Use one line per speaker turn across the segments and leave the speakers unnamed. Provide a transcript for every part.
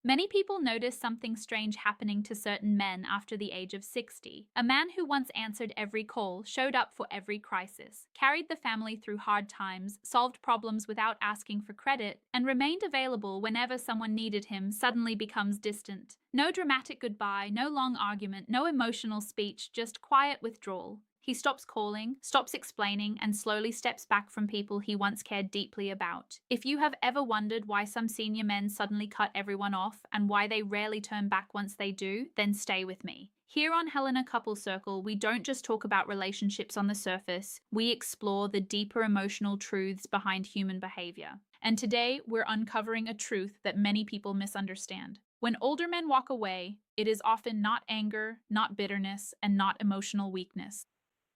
Many people notice something strange happening to certain men after the age of 60. A man who once answered every call, showed up for every crisis, carried the family through hard times, solved problems without asking for credit, and remained available whenever someone needed him suddenly becomes distant. No dramatic goodbye, no long argument, no emotional speech, just quiet withdrawal. He stops calling, stops explaining, and slowly steps back from people he once cared deeply about. If you have ever wondered why some senior men suddenly cut everyone off and why they rarely turn back once they do, then stay with me. Here on Helena Couple Circle, we don't just talk about relationships on the surface, we explore the deeper emotional truths behind human behavior. And today, we're uncovering a truth that many people misunderstand. When older men walk away, it is often not anger, not bitterness, and not emotional weakness.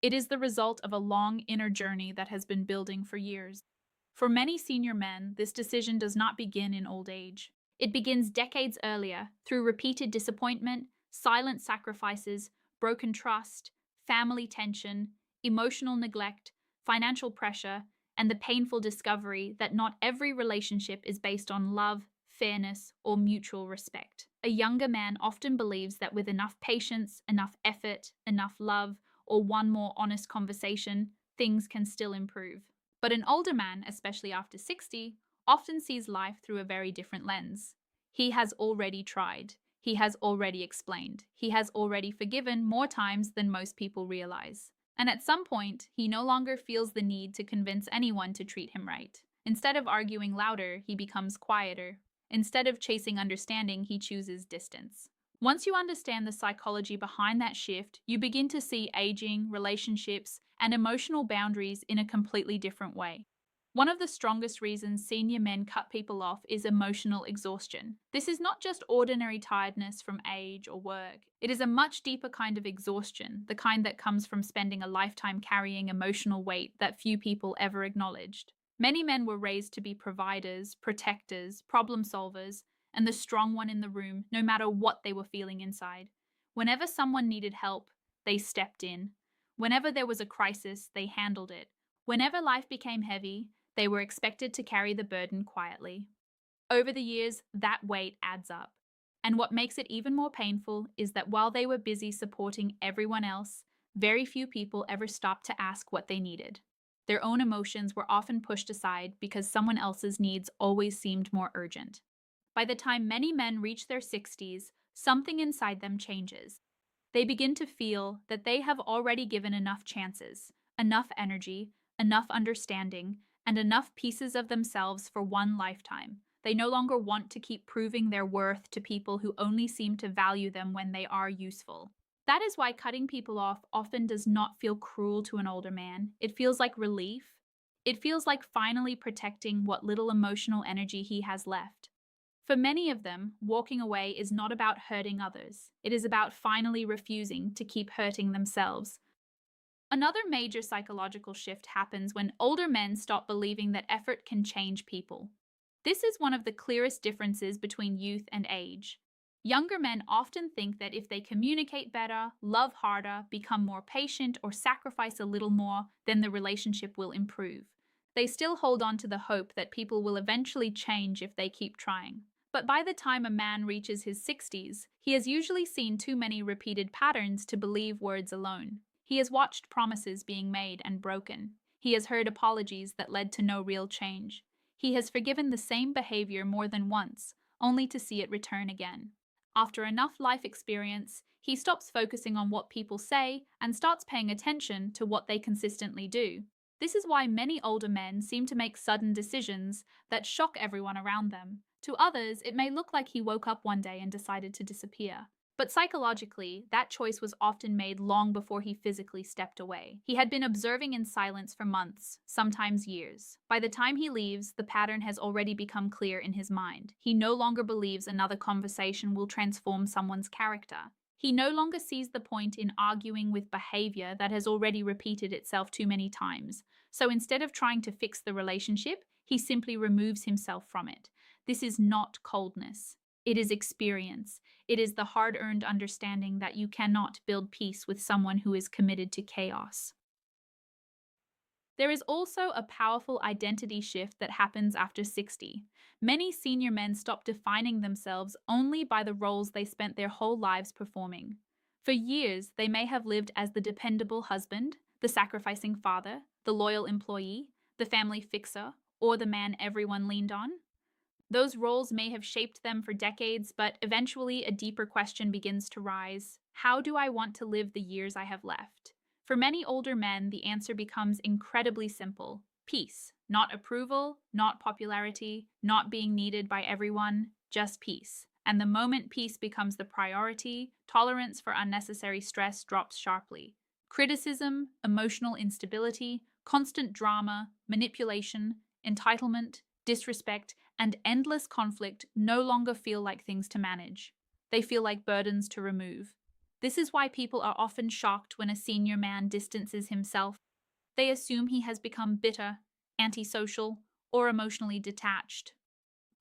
It is the result of a long inner journey that has been building for years. For many senior men, this decision does not begin in old age. It begins decades earlier through repeated disappointment, silent sacrifices, broken trust, family tension, emotional neglect, financial pressure, and the painful discovery that not every relationship is based on love, fairness, or mutual respect. A younger man often believes that with enough patience, enough effort, enough love, or one more honest conversation, things can still improve. But an older man, especially after 60, often sees life through a very different lens. He has already tried. He has already explained. He has already forgiven more times than most people realize. And at some point, he no longer feels the need to convince anyone to treat him right. Instead of arguing louder, he becomes quieter. Instead of chasing understanding, he chooses distance. Once you understand the psychology behind that shift, you begin to see aging, relationships, and emotional boundaries in a completely different way. One of the strongest reasons senior men cut people off is emotional exhaustion. This is not just ordinary tiredness from age or work. It is a much deeper kind of exhaustion, the kind that comes from spending a lifetime carrying emotional weight that few people ever acknowledged. Many men were raised to be providers, protectors, problem solvers, and the strong one in the room, no matter what they were feeling inside. Whenever someone needed help, they stepped in. Whenever there was a crisis, they handled it. Whenever life became heavy, they were expected to carry the burden quietly. Over the years, that weight adds up. And what makes it even more painful is that while they were busy supporting everyone else, very few people ever stopped to ask what they needed. Their own emotions were often pushed aside because someone else's needs always seemed more urgent. By the time many men reach their 60s, something inside them changes. They begin to feel that they have already given enough chances, enough energy, enough understanding, and enough pieces of themselves for one lifetime. They no longer want to keep proving their worth to people who only seem to value them when they are useful. That is why cutting people off often does not feel cruel to an older man. It feels like relief. It feels like finally protecting what little emotional energy he has left. For many of them, walking away is not about hurting others. It is about finally refusing to keep hurting themselves. Another major psychological shift happens when older men stop believing that effort can change people. This is one of the clearest differences between youth and age. Younger men often think that if they communicate better, love harder, become more patient, or sacrifice a little more, then the relationship will improve. They still hold on to the hope that people will eventually change if they keep trying. But by the time a man reaches his 60s, he has usually seen too many repeated patterns to believe words alone. He has watched promises being made and broken. He has heard apologies that led to no real change. He has forgiven the same behavior more than once, only to see it return again. After enough life experience, he stops focusing on what people say and starts paying attention to what they consistently do. This is why many older men seem to make sudden decisions that shock everyone around them. To others, it may look like he woke up one day and decided to disappear. But psychologically, that choice was often made long before he physically stepped away. He had been observing in silence for months, sometimes years. By the time he leaves, the pattern has already become clear in his mind. He no longer believes another conversation will transform someone's character. He no longer sees the point in arguing with behavior that has already repeated itself too many times. So instead of trying to fix the relationship, he simply removes himself from it. This is not coldness. It is experience. It is the hard-earned understanding that you cannot build peace with someone who is committed to chaos. There is also a powerful identity shift that happens after 60. Many senior men stop defining themselves only by the roles they spent their whole lives performing. For years, they may have lived as the dependable husband, the sacrificing father, the loyal employee, the family fixer, or the man everyone leaned on. Those roles may have shaped them for decades, but eventually a deeper question begins to rise. How do I want to live the years I have left? For many older men, the answer becomes incredibly simple: peace. Not approval, not popularity, not being needed by everyone, just peace. And the moment peace becomes the priority, tolerance for unnecessary stress drops sharply. Criticism, emotional instability, constant drama, manipulation, entitlement, disrespect, and endless conflict no longer feel like things to manage. They feel like burdens to remove. This is why people are often shocked when a senior man distances himself. They assume he has become bitter, antisocial, or emotionally detached.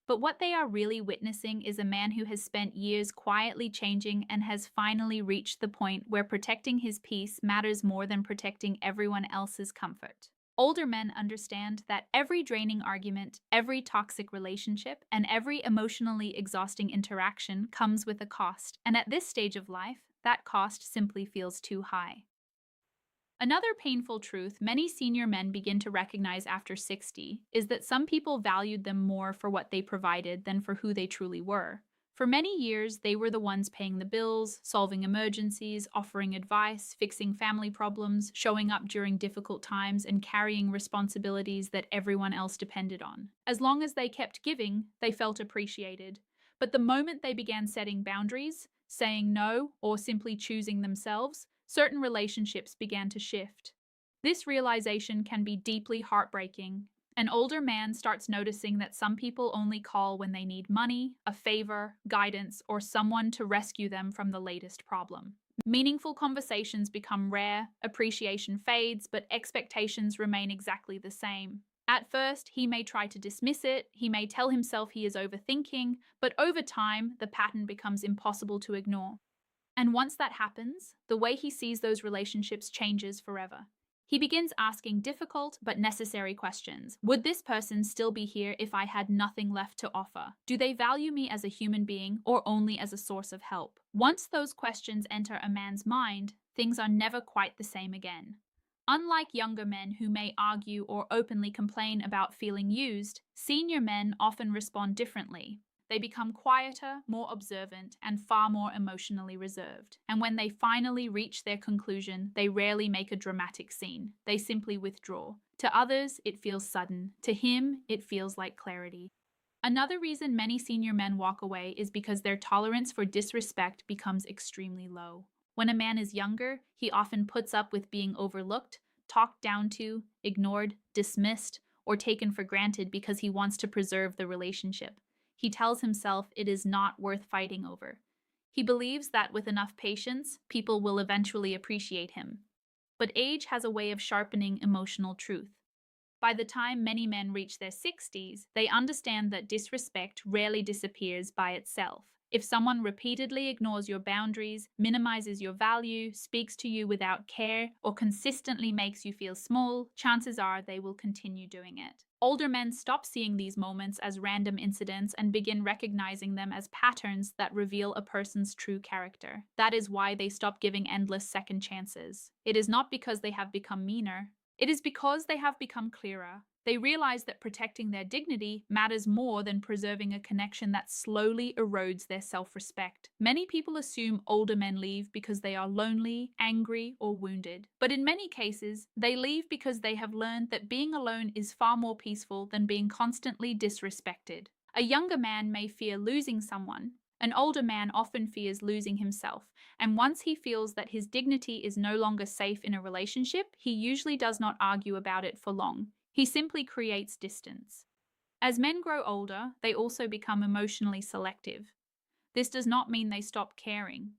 But what they are really witnessing is a man who has spent years quietly changing and has finally reached the point where protecting his peace matters more than protecting everyone else's comfort. Older men understand that every draining argument, every toxic relationship, and every emotionally exhausting interaction comes with a cost, and at this stage of life, that cost simply feels too high. Another painful truth many senior men begin to recognize after 60 is that some people valued them more for what they provided than for who they truly were. For many years, they were the ones paying the bills, solving emergencies, offering advice, fixing family problems, showing up during difficult times, and carrying responsibilities that everyone else depended on. As long as they kept giving, they felt appreciated. But the moment they began setting boundaries, saying no, or simply choosing themselves, certain relationships began to shift. This realization can be deeply heartbreaking. An older man starts noticing that some people only call when they need money, a favor, guidance, or someone to rescue them from the latest problem. Meaningful conversations become rare, appreciation fades, but expectations remain exactly the same. At first, he may try to dismiss it, he may tell himself he is overthinking, but over time, the pattern becomes impossible to ignore. And once that happens, the way he sees those relationships changes forever. He begins asking difficult but necessary questions. Would this person still be here if I had nothing left to offer? Do they value me as a human being or only as a source of help? Once those questions enter a man's mind, things are never quite the same again. Unlike younger men who may argue or openly complain about feeling used, senior men often respond differently. They become quieter, more observant, and far more emotionally reserved. And when they finally reach their conclusion, they rarely make a dramatic scene. They simply withdraw. To others, it feels sudden. To him, it feels like clarity. Another reason many senior men walk away is because their tolerance for disrespect becomes extremely low. When a man is younger, he often puts up with being overlooked, talked down to, ignored, dismissed, or taken for granted because he wants to preserve the relationship. He tells himself it is not worth fighting over. He believes that with enough patience, people will eventually appreciate him. But age has a way of sharpening emotional truth. By the time many men reach their 60s, they understand that disrespect rarely disappears by itself. If someone repeatedly ignores your boundaries, minimizes your value, speaks to you without care, or consistently makes you feel small, chances are they will continue doing it. Older men stop seeing these moments as random incidents and begin recognizing them as patterns that reveal a person's true character. That is why they stop giving endless second chances. It is not because they have become meaner. It is because they have become clearer. They realize that protecting their dignity matters more than preserving a connection that slowly erodes their self-respect. Many people assume older men leave because they are lonely, angry, or wounded. But in many cases, they leave because they have learned that being alone is far more peaceful than being constantly disrespected. A younger man may fear losing someone. An older man often fears losing himself, and once he feels that his dignity is no longer safe in a relationship, he usually does not argue about it for long. He simply creates distance. As men grow older, they also become emotionally selective. This does not mean they stop caring.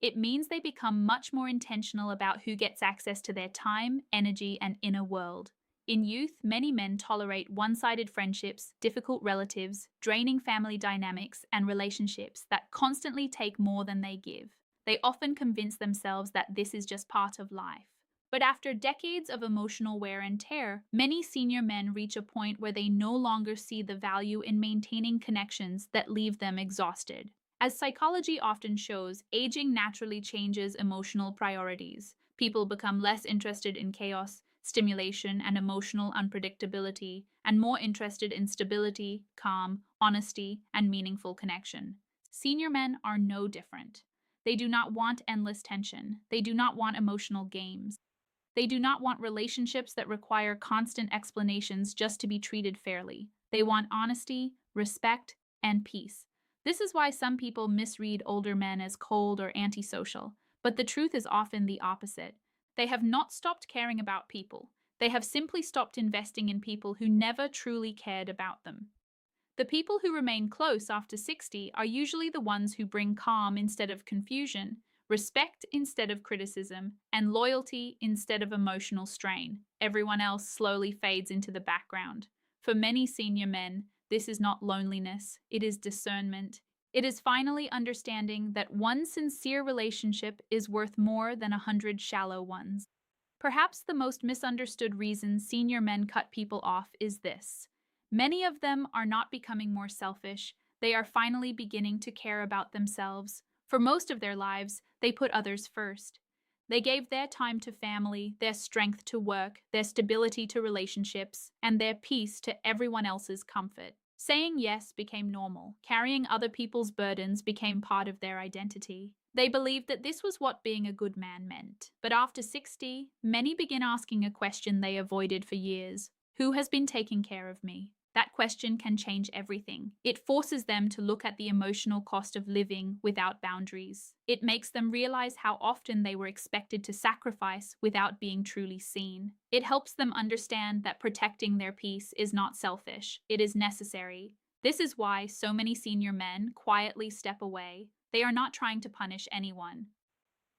It means they become much more intentional about who gets access to their time, energy, and inner world. In youth, many men tolerate one-sided friendships, difficult relatives, draining family dynamics, and relationships that constantly take more than they give. They often convince themselves that this is just part of life. But after decades of emotional wear and tear, many senior men reach a point where they no longer see the value in maintaining connections that leave them exhausted. As psychology often shows, aging naturally changes emotional priorities. People become less interested in chaos, stimulation, and emotional unpredictability, and more interested in stability, calm, honesty, and meaningful connection. Senior men are no different. They do not want endless tension. They do not want emotional games. They do not want relationships that require constant explanations just to be treated fairly. They want honesty, respect, and peace. This is why some people misread older men as cold or antisocial, but the truth is often the opposite. They have not stopped caring about people. They have simply stopped investing in people who never truly cared about them. The people who remain close after 60 are usually the ones who bring calm instead of confusion, respect instead of criticism, and loyalty instead of emotional strain. Everyone else slowly fades into the background. For many senior men, this is not loneliness, it is discernment. It is finally understanding that one sincere relationship is worth more than 100 shallow ones. Perhaps the most misunderstood reason senior men cut people off is this. Many of them are not becoming more selfish, they are finally beginning to care about themselves. For most of their lives, they put others first. They gave their time to family, their strength to work, their stability to relationships, and their peace to everyone else's comfort. Saying yes became normal. Carrying other people's burdens became part of their identity. They believed that this was what being a good man meant. But after 60, many begin asking a question they avoided for years. Who has been taking care of me? That question can change everything. It forces them to look at the emotional cost of living without boundaries. It makes them realize how often they were expected to sacrifice without being truly seen. It helps them understand that protecting their peace is not selfish, it is necessary. This is why so many senior men quietly step away. They are not trying to punish anyone.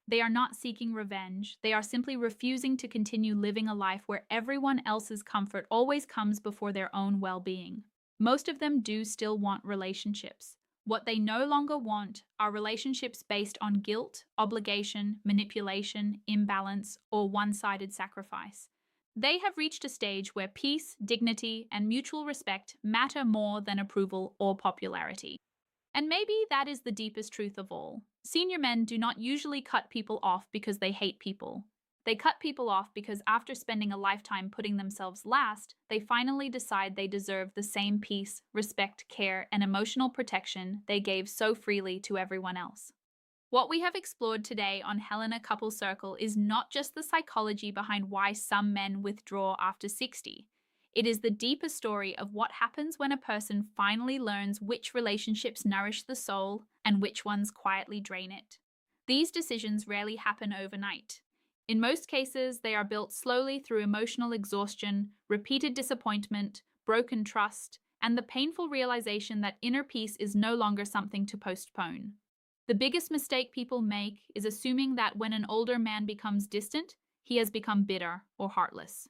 They are not seeking revenge. They are simply refusing to continue living a life where everyone else's comfort always comes before their own well-being. Most of them do still want relationships. What they no longer want are relationships based on guilt, obligation, manipulation, imbalance, or one-sided sacrifice. They have reached a stage where peace, dignity, and mutual respect matter more than approval or popularity. And maybe that is the deepest truth of all. Senior men do not usually cut people off because they hate people. They cut people off because after spending a lifetime putting themselves last, they finally decide they deserve the same peace, respect, care, and emotional protection they gave so freely to everyone else. What we have explored today on Helena Couple Circle is not just the psychology behind why some men withdraw after 60. It is the deeper story of what happens when a person finally learns which relationships nourish the soul and which ones quietly drain it. These decisions rarely happen overnight. In most cases, they are built slowly through emotional exhaustion, repeated disappointment, broken trust, and the painful realization that inner peace is no longer something to postpone. The biggest mistake people make is assuming that when an older man becomes distant, he has become bitter or heartless.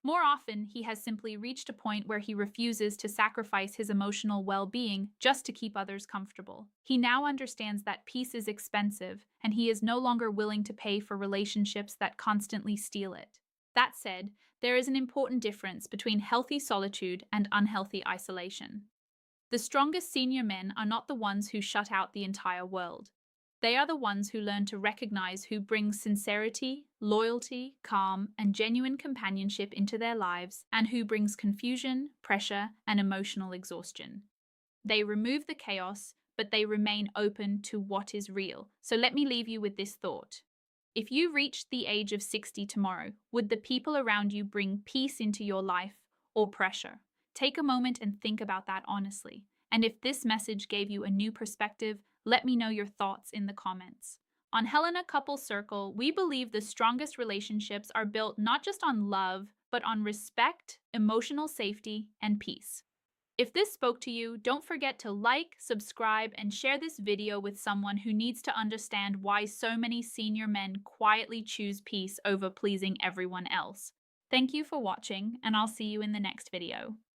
More often, he has simply reached a point where he refuses to sacrifice his emotional well-being just to keep others comfortable. He now understands that peace is expensive, and he is no longer willing to pay for relationships that constantly steal it. That said, there is an important difference between healthy solitude and unhealthy isolation. The strongest senior men are not the ones who shut out the entire world. They are the ones who learn to recognize who brings sincerity, loyalty, calm, and genuine companionship into their lives, and who brings confusion, pressure, and emotional exhaustion. They remove the chaos, but they remain open to what is real. So let me leave you with this thought. If you reached the age of 60 tomorrow, would the people around you bring peace into your life or pressure? Take a moment and think about that honestly. And if this message gave you a new perspective, let me know your thoughts in the comments. On Helena Couple Circle, we believe the strongest relationships are built not just on love, but on respect, emotional safety, and peace. If this spoke to you, don't forget to like, subscribe, and share this video with someone who needs to understand why so many senior men quietly choose peace over pleasing everyone else. Thank you for watching, and I'll see you in the next video.